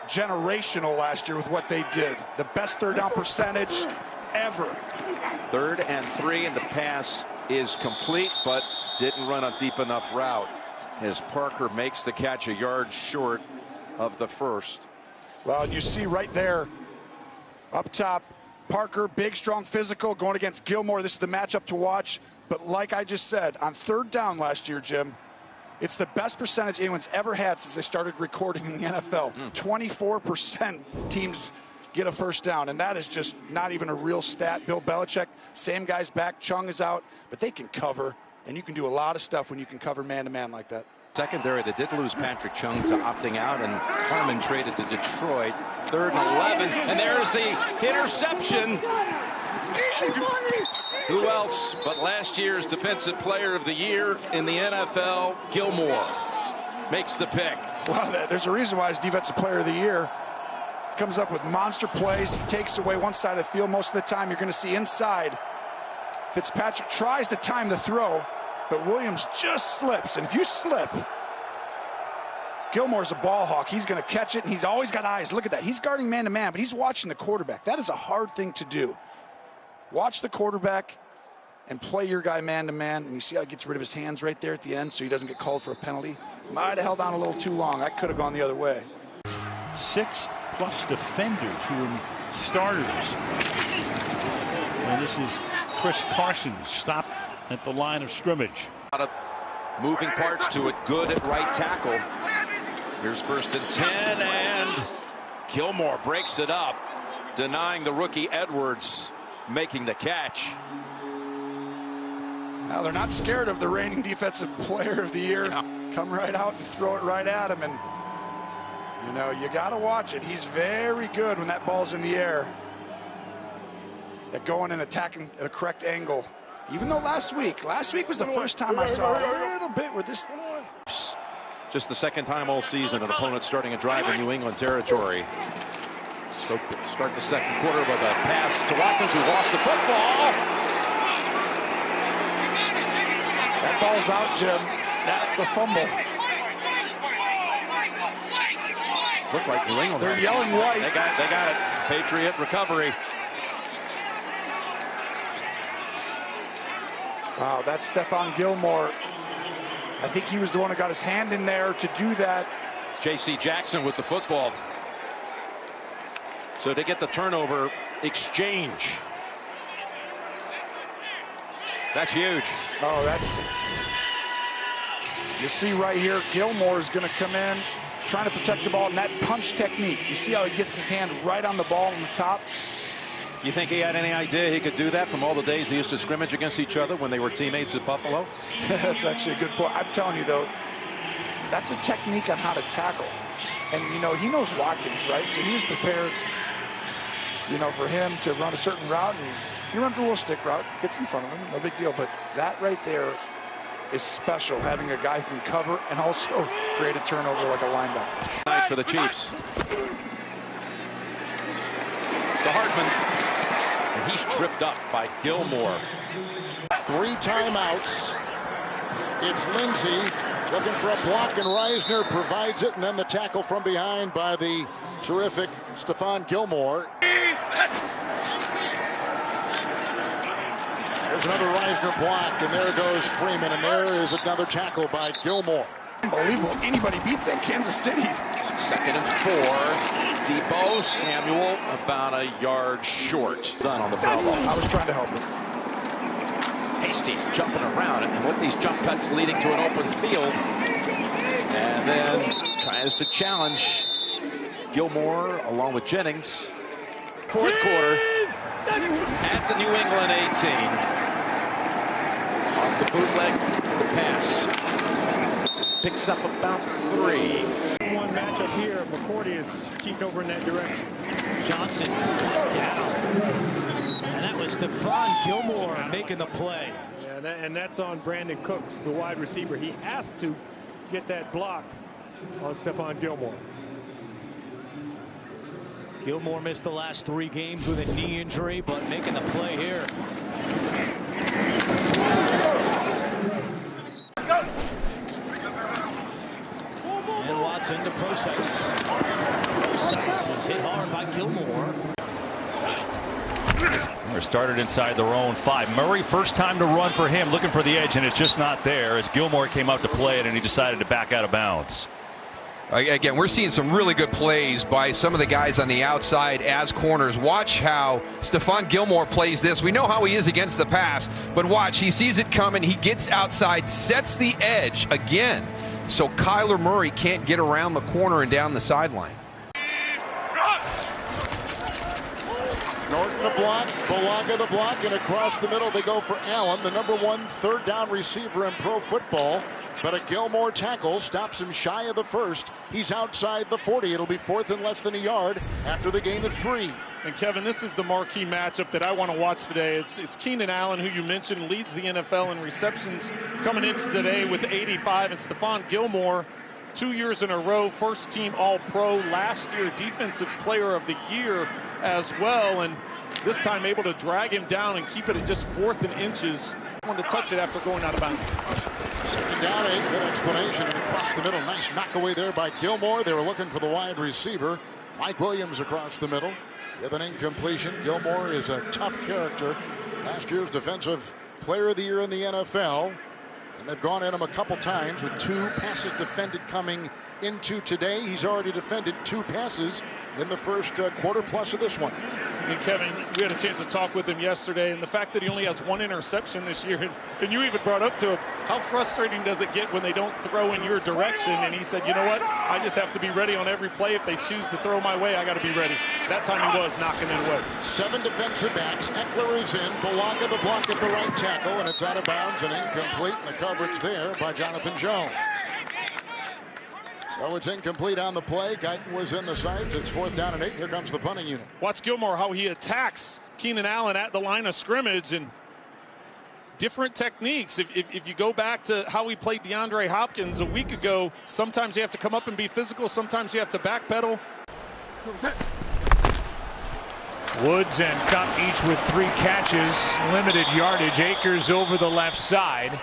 generational last year with what they did. The best third down percentage ever. 3rd and 3, and the pass is complete, but didn't run a deep enough route as Parker makes the catch a yard short of the first. Well, you see right there up top, Parker, big, strong, physical, going against Gilmore. This is the matchup to watch. But like I just said, on 3rd down last year, Jim, it's the best percentage anyone's ever had since they started recording in the NFL. 24% teams get a first down, and that is just not even a real stat. Bill Belichick, same guy's back, Chung is out, but they can cover, and you can do a lot of stuff when you can cover man-to-man like that. Secondary, they did lose Patrick Chung to opting out, and Harmon traded to Detroit. 3rd and 11, and there's the interception. Who else but last year's Defensive Player of the Year in the NFL, Gilmore, makes the pick. Well, there's a reason why he's Defensive Player of the Year. Comes up with monster plays. He takes away one side of the field most of the time. You're going to see inside. Fitzpatrick tries to time the throw, but Williams just slips. And if you slip, Gilmore's a ball hawk. He's going to catch it, and he's always got eyes. Look at that. He's guarding man-to-man, but he's watching the quarterback. That is a hard thing to do. Watch the quarterback and play your guy man-to-man, and you see how he gets rid of his hands right there at the end so he doesn't get called for a penalty. Might have held on a little too long. That could have gone the other way. 6+ defenders who are starters. And this is Chris Carson stopped at the line of scrimmage. A lot of moving parts to it. Good at right tackle. Here's 1st and 10, and Gilmore breaks it up, denying the rookie Edwards making the catch. Now they're not scared of the reigning Defensive Player of the Year. Yeah. Come right out and throw it right at him, and you know, you got to watch it. He's very good when that ball's in the air at going and attacking the correct angle. Even though last week was the first time I saw a little bit with this. Just the 2nd time all season an opponent starting a drive in New England territory. Start the 2nd quarter with a pass to Watkins, who lost the football. That ball's out, Jim. That's a fumble. Looked like New England. They're yelling white. They got it. Patriot recovery. Wow, that's Stephon Gilmore. I think he was the one who got his hand in there to do that. It's J.C. Jackson with the football. So they get the turnover exchange. That's huge. Oh, that's... You see right here, Gilmore is going to come in, trying to protect the ball, and that punch technique. You see how he gets his hand right on the ball on the top? You think he had any idea he could do that from all the days they used to scrimmage against each other when they were teammates at Buffalo? That's actually a good point. I'm telling you, though, that's a technique on how to tackle. And, you know, he knows Watkins, right? So he was prepared, you know, for him to run a certain route, and he runs a little stick route, gets in front of him, no big deal. But that right there is special, having a guy who can cover and also create a turnover like a linebacker. Night for the Chiefs. To Hartman, and he's tripped up by Gilmore. 3 timeouts. It's Lindsey looking for a block, and Reisner provides it, and then the tackle from behind by the terrific Stephon Gilmore. There's another Reisner block, and there goes Freeman, and there is another tackle by Gilmore. Unbelievable. Anybody beat them. Kansas City. 2nd and 4. Debo Samuel about a yard short. Done on the foul ball. I was trying to help him. Hasty jumping around it, and with these jump cuts leading to an open field. And then tries to challenge Gilmore along with Jennings. 4th quarter at the New England 18. Off the bootleg, the pass. Picks up about 3. One matchup here. McCourty is cheating over in that direction. Johnson down. And that was Stephon Gilmore making the play. Yeah, and that's on Brandon Cooks, the wide receiver. He has to get that block on Stephon Gilmore. Gilmore missed the last 3 games with a knee injury, but making the play here. And Watson to Process. This is hit hard by Gilmore. They're started inside their own 5. Murray, first time to run for him, looking for the edge, and it's just not there as Gilmore came out to play it, and he decided to back out of bounds. Again, we're seeing some really good plays by some of the guys on the outside as corners. Watch how Stephon Gilmore plays this. We know how he is against the pass, but watch, he sees it coming, he gets outside, sets the edge again, so Kyler Murray can't get around the corner and down the sideline. Norton the block, Bulaga the block, and across the middle they go for Allen, the #1 third down receiver in pro football. But a Gilmore tackle stops him shy of the first. He's outside the 40. It'll be 4th and less than a yard after the gain of 3. And Kevin, this is the marquee matchup that I want to watch today. It's Keenan Allen, who you mentioned leads the NFL in receptions coming into today with 85, and Stephon Gilmore, 2 years in a row, first team All-Pro, last year Defensive Player of the Year as well, and this time able to drag him down and keep it at just 4th and inches. Wanted to touch it after going out of bounds. 2nd down, 8. Good explanation, and across the middle. Nice knock away there by Gilmore. They were looking for the wide receiver. Mike Williams across the middle with an incompletion. Gilmore is a tough character. Last year's Defensive Player of the Year in the NFL. And they've gone at him a couple times with 2 passes defended coming into today. He's already defended 2 passes in the first quarter plus of this one. And Kevin, we had a chance to talk with him yesterday, and the fact that he only has 1 interception this year, and you even brought up to him, how frustrating does it get when they don't throw in your direction? And he said, you know what, I just have to be ready on every play. If they choose to throw my way, I got to be ready. That time he was knocking it away. 7 defensive backs. Eckler is in. Bulaga the block at the right tackle, and it's out of bounds and incomplete, and the coverage there by Jonathan Jones. So it's incomplete on the play. Guyton was in the sights. It's 4th down and 8. Here comes the punting unit. Watch Gilmore, how he attacks Keenan Allen at the line of scrimmage, and different techniques. If you go back to how he played DeAndre Hopkins a week ago, sometimes you have to come up and be physical. Sometimes you have to backpedal. Woods and Cup each with 3 catches. Limited yardage. Akers over the left side.